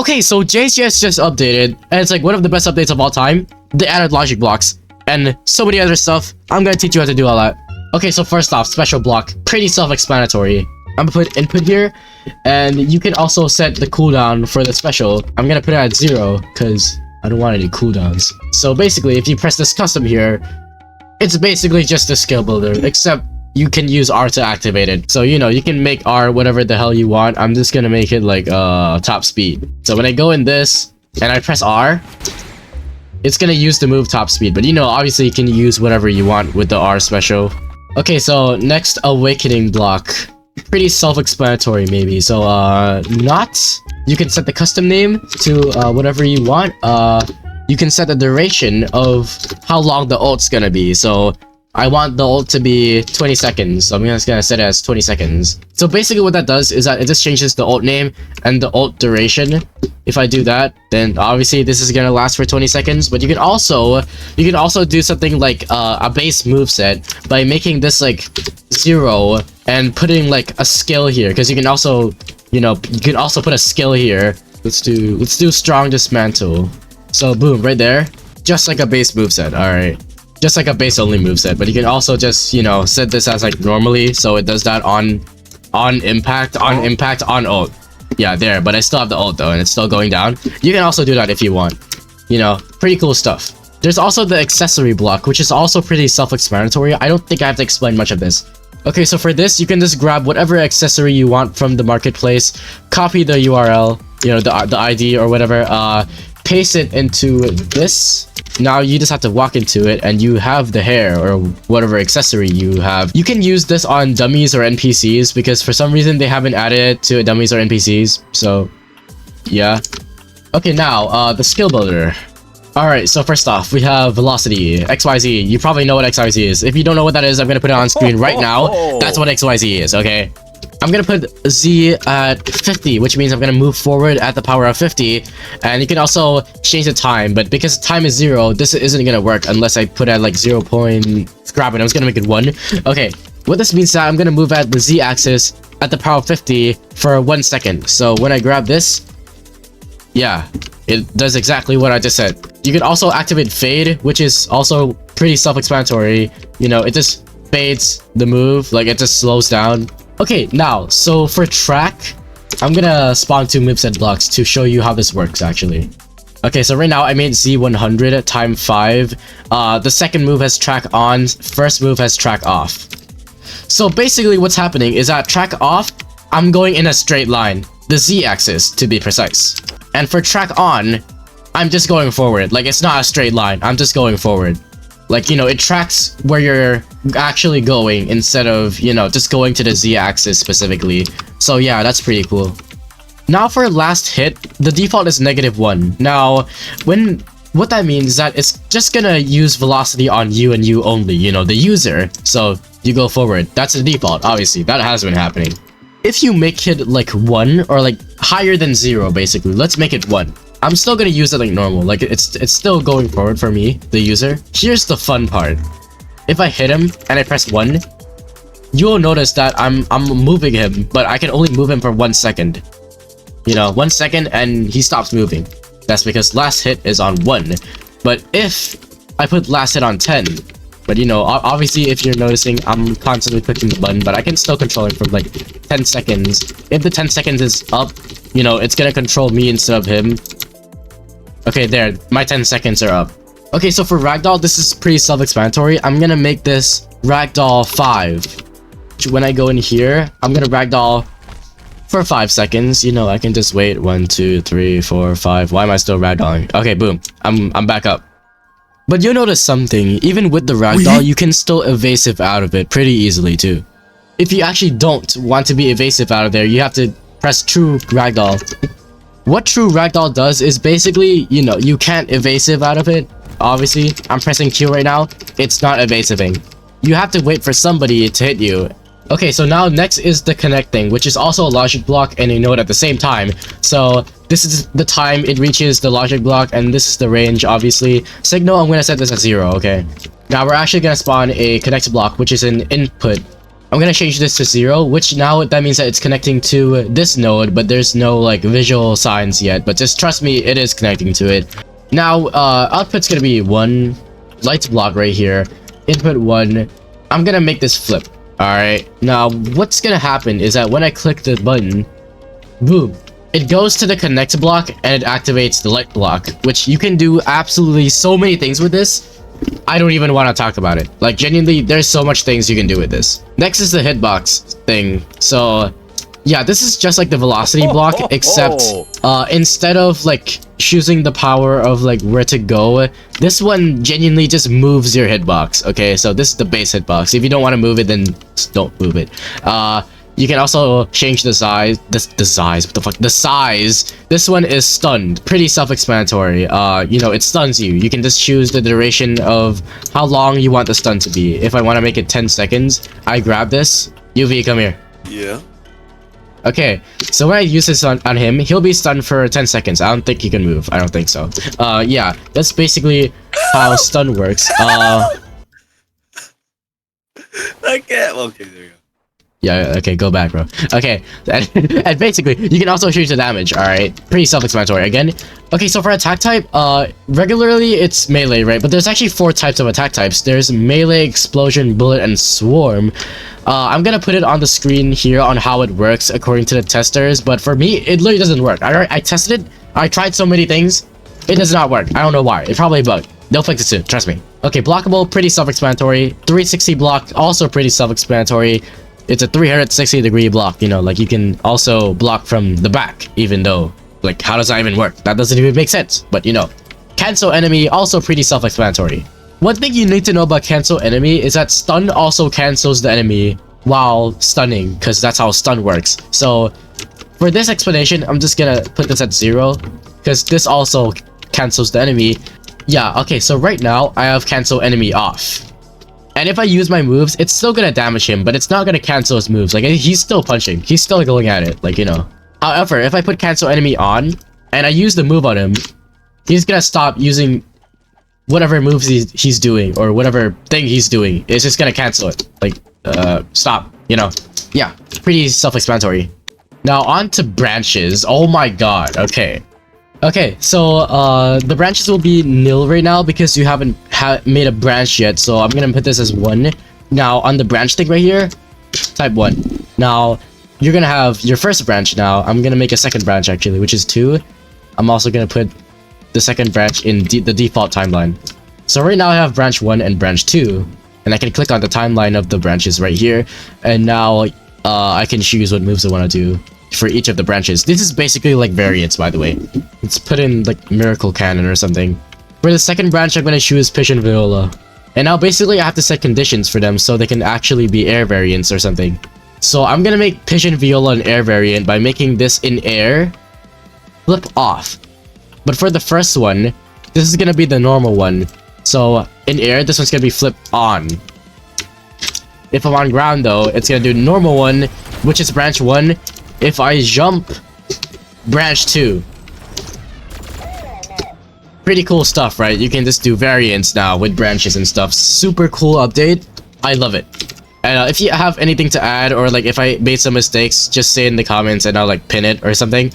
Okay, so JCS just updated, and it's like one of the best updates of all time. They added logic blocks, and so many other stuff. I'm gonna teach you how to do all that. Okay, so first off, special block. Pretty self-explanatory. I'm gonna put input here, and you can also set the cooldown for the special. I'm gonna put it at 0, because I don't want any cooldowns. So basically, if you press this custom here, it's basically just a skill builder, except you can use R to activate it. So, you know, you can make R whatever the hell you want. I'm just gonna make it like top speed. So when I go in this and I press R, it's gonna use the move top speed. But you know, obviously you can use whatever you want with the R special. Okay, so next awakening block. Pretty self-explanatory maybe. So not, you can set the custom name to whatever you want. You can set the duration of how long the ult's gonna be. So I want the ult to be 20 seconds, so I'm just gonna set it as 20 seconds. So basically what that does is that it just changes the ult name and the ult duration. If I do that, then obviously this is gonna last for 20 seconds, but you can also do something like a base moveset by making this like 0 and putting like a skill here, because you can also, you know, you can also put a skill here. Let's do strong dismantle. So boom, right there. Just like a base moveset, alright. Just like a base only moveset, but you can also just, you know, set this as like normally, so it does that on impact, on ult. Yeah, there, but I still have the ult though, and it's still going down. You can also do that if you want. You know, pretty cool stuff. There's also the accessory block, which is also pretty self-explanatory. I don't think I have to explain much of this. Okay, so for this, you can just grab whatever accessory you want from the marketplace, copy the URL, you know, the ID or whatever, paste it into this. Now you just have to walk into it and you have the hair or whatever accessory you have. You can use this on dummies or NPCs because for some reason they haven't added it to dummies or NPCs. So yeah. Okay, now the skill builder. Alright, so first off, we have velocity, XYZ. You probably know what XYZ is. If you don't know what that is, I'm gonna put it on screen right now. That's what XYZ is, okay? I'm gonna put Z at 50, which means I'm gonna move forward at the power of 50. And you can also change the time, but because time is 0, this isn't gonna work unless I put at like 0. Scrap it, I was gonna make it 1. Okay, what this means is that I'm gonna move at the Z axis at the power of 50 for 1 second. So when I grab this, yeah, it does exactly what I just said. You can also activate fade, which is also pretty self-explanatory. You know, it just fades the move, like it just slows down. Okay, now, so for track, I'm gonna spawn 2 moveset blocks to show you how this works, actually. Okay, so right now I made Z100 time 5. The second move has track on, first move has track off. So basically what's happening is that track off, I'm going in a straight line, the Z-axis to be precise. And for track on, I'm just going forward, like it's not a straight line, I'm just going forward. Like, you know, it tracks where you're actually going instead of, you know, just going to the Z-axis specifically. So yeah, that's pretty cool. Now for last hit, the default is -1. Now, what that means is that it's just gonna use velocity on you and you only, you know, the user. So you go forward. That's the default, obviously. That has been happening. If you make it like 1 or like higher than 0, basically, let's make it 1. I'm still gonna use it like normal, like it's still going forward for me, the user. Here's the fun part. If I hit him and I press 1, you'll notice that I'm moving him, but I can only move him for 1 second. You know, 1 second and he stops moving. That's because last hit is on 1. But if I put last hit on 10, but you know, obviously if you're noticing, I'm constantly clicking the button, but I can still control it for like 10 seconds. If the 10 seconds is up, you know, it's gonna control me instead of him. Okay, there, my 10 seconds are up. Okay, so for ragdoll, this is pretty self-explanatory. I'm gonna make this ragdoll 5. When I go in here, I'm gonna ragdoll for 5 seconds. You know, I can just wait. 1, 2, 3, 4, 5. Why am I still ragdolling? Okay, boom. I'm back up. But you'll notice something. Even with the ragdoll, you can still evasive out of it pretty easily too. If you actually don't want to be evasive out of there, you have to press true ragdoll. What true ragdoll does is basically, you know, you can't evasive out of it. Obviously, I'm pressing Q right now. It's not evasiving. You have to wait for somebody to hit you. Okay, so now next is the connecting, which is also a logic block and a node at the same time. So this is the time it reaches the logic block, and this is the range, obviously. Signal, I'm gonna set this at 0, okay? Now we're actually gonna spawn a connect block, which is an input. I'm gonna change this to 0, which now that means that it's connecting to this node, but there's no like visual signs yet. But just trust me, it is connecting to it. Now, output's gonna be 1, lights block right here, input 1. I'm gonna make this flip. Alright, now what's gonna happen is that when I click the button, boom, it goes to the connect block and it activates the light block, which you can do absolutely so many things with this. I don't even want to talk about it. Like, genuinely, there's so much things you can do with this. Next is the hitbox thing. So, yeah, this is just like the velocity block, except instead of like choosing the power of like where to go, this one genuinely just moves your hitbox. Okay, so this is the base hitbox. If you don't want to move it, then just don't move it. You can also change the size. The size. What the fuck? The size. This one is stunned. Pretty self-explanatory. You know, it stuns you. You can just choose the duration of how long you want the stun to be. If I want to make it 10 seconds, I grab this. UV, come here. Yeah. Okay, so when I use this on him, he'll be stunned for 10 seconds. I don't think he can move. I don't think so. Yeah, that's basically how stun works. I can't. Okay, there you go. Yeah, okay, go back, bro. Okay, and basically, you can also change the damage, alright? Pretty self-explanatory. Again, okay, so for attack type, regularly it's melee, right? But there's actually 4 types of attack types. There's melee, explosion, bullet, and swarm. I'm gonna put it on the screen here on how it works according to the testers, but for me, it literally doesn't work. I tested it, I tried so many things, it does not work. I don't know why. It's probably a bug. They'll fix it soon, trust me. Okay, blockable, pretty self-explanatory. 360 block, also pretty self-explanatory. It's a 360-degree block, you know, like you can also block from the back, even though, like, how does that even work? That doesn't even make sense, but you know. Cancel enemy, also pretty self-explanatory. One thing you need to know about cancel enemy is that stun also cancels the enemy while stunning, because that's how stun works. So, for this explanation, I'm just gonna put this at 0, because this also cancels the enemy. Yeah, okay, so right now, I have cancel enemy off. And if I use my moves, it's still gonna damage him, but it's not gonna cancel his moves. Like, he's still punching. He's still going at it, like, you know. However, if I put cancel enemy on, and I use the move on him, he's gonna stop using whatever moves he's doing, or whatever thing he's doing. It's just gonna cancel it. Like, stop, you know. Yeah, pretty self-explanatory. Now, on to branches. Oh my god, okay. Okay, so the branches will be nil right now because you haven't made a branch yet. So I'm gonna put this as 1. Now on the branch thing right here, type 1. Now you're gonna have your first branch. Now I'm gonna make a second branch actually, which is 2. I'm also gonna put the second branch in the default timeline. So right now I have branch 1 and branch 2, and I can click on the timeline of the branches right here, and now I can choose what moves I want to do for each of the branches. This is basically like variants, by the way. Let's put in like Miracle Cannon or something. For the second branch, I'm gonna choose Fish and Viola. And now basically I have to set conditions for them so they can actually be air variants or something. So I'm gonna make Fish and Viola an air variant by making this in air flip off. But for the first one, this is gonna be the normal one. So in air, this one's gonna be flip on. If I'm on ground though, it's gonna do normal one, which is branch 1. If I jump, branch 2. Pretty cool stuff, right? You can just do variants now with branches and stuff. Super cool update. I love it. And if you have anything to add, or like if I made some mistakes, just say in the comments and I'll like pin it or something.